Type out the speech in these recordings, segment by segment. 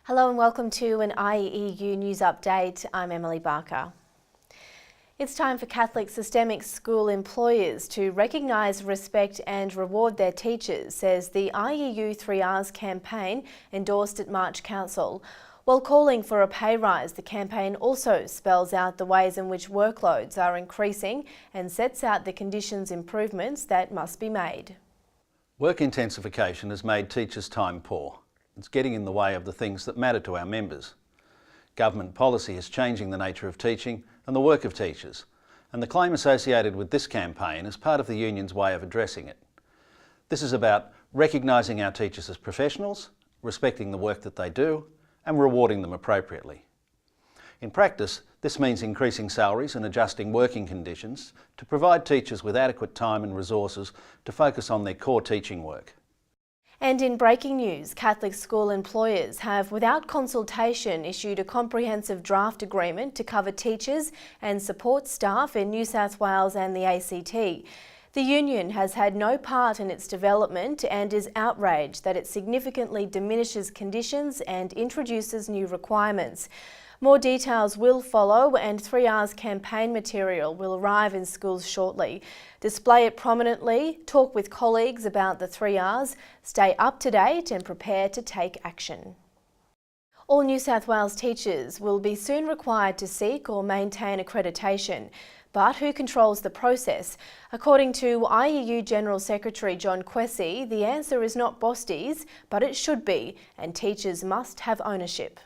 Hello and welcome to an IEU News Update. I'm Emily Barker. It's time for Catholic systemic school employers to recognise, respect and reward their teachers, says the IEU 3Rs campaign endorsed at March Council. While calling for a pay rise, the campaign also spells out the ways in which workloads are increasing and sets out the conditions improvements that must be made. Work intensification has made teachers' time poor. It's getting in the way of the things that matter to our members. Government policy is changing the nature of teaching and the work of teachers, and the claim associated with this campaign is part of the union's way of addressing it. This is about recognising our teachers as professionals, respecting the work that they do, and rewarding them appropriately. In practice, this means increasing salaries and adjusting working conditions to provide teachers with adequate time and resources to focus on their core teaching work. And in breaking news, Catholic school employers have, without consultation, issued a comprehensive draft agreement to cover teachers and support staff in New South Wales and the ACT. The union has had no part in its development and is outraged that it significantly diminishes conditions and introduces new requirements. More details will follow and 3Rs campaign material will arrive in schools shortly. Display it prominently, talk with colleagues about the 3Rs, stay up to date and prepare to take action. All New South Wales teachers will be soon required to seek or maintain accreditation. But who controls the process? According to IEU General Secretary John Quessy, the answer is not Bosties, but it should be, and teachers must have ownership.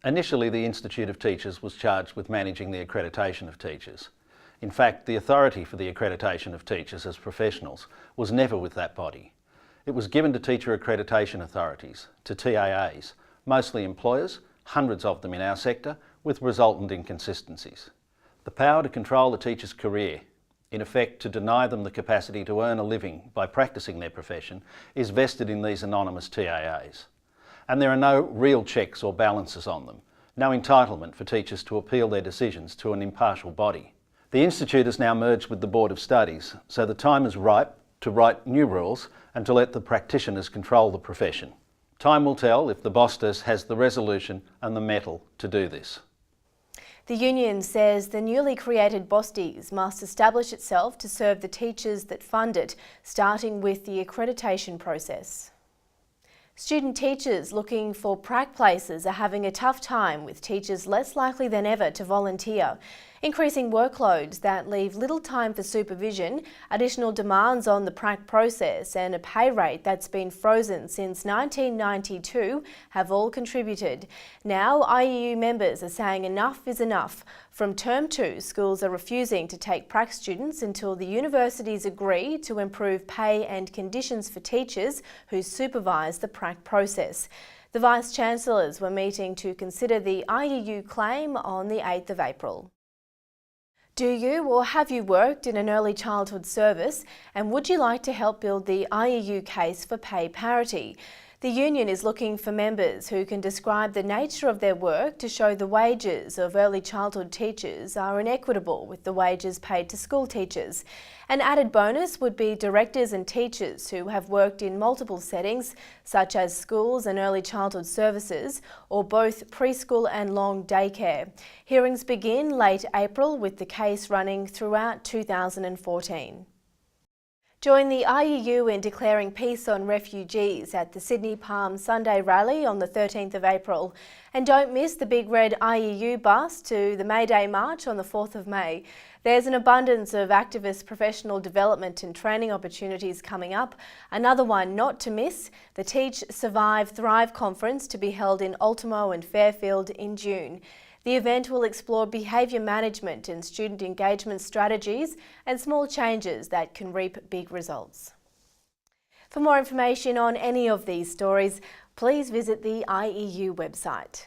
Initially, the Institute of Teachers was charged with managing the accreditation of teachers. In fact, the authority for the accreditation of teachers as professionals was never with that body. It was given to teacher accreditation authorities, to TAAs, mostly employers, hundreds of them in our sector, with resultant inconsistencies. The power to control the teacher's career, in effect to deny them the capacity to earn a living by practicing their profession, is vested in these anonymous TAAs. And there are no real checks or balances on them, no entitlement for teachers to appeal their decisions to an impartial body. The Institute is now merged with the Board of Studies, so the time is ripe to write new rules and to let the practitioners control the profession. Time will tell if the Bostas has the resolution and the mettle to do this. The union says the newly created Bosties must establish itself to serve the teachers that fund it, starting with the accreditation process. Student teachers looking for prac places are having a tough time, with teachers less likely than ever to volunteer. Increasing workloads that leave little time for supervision, additional demands on the prac process and a pay rate that's been frozen since 1992 have all contributed. Now IEU members are saying enough is enough. From term 2, schools are refusing to take prac students until the universities agree to improve pay and conditions for teachers who supervise the prac process. The Vice-Chancellors were meeting to consider the IEU claim on the 8th of April. Do you or have you worked in an early childhood service, and would you like to help build the IEU case for pay parity? The union is looking for members who can describe the nature of their work to show the wages of early childhood teachers are inequitable with the wages paid to school teachers. An added bonus would be directors and teachers who have worked in multiple settings, such as schools and early childhood services, or both preschool and long daycare. Hearings begin late April, with the case running throughout 2014. Join the IEU in declaring peace on refugees at the Sydney Palm Sunday rally on the 13th of April. And don't miss the big red IEU bus to the May Day March on the 4th of May. There's an abundance of activist professional development and training opportunities coming up. Another one not to miss, the Teach, Survive, Thrive conference to be held in Ultimo and Fairfield in June. The event will explore behaviour management and student engagement strategies and small changes that can reap big results. For more information on any of these stories, please visit the IEU website.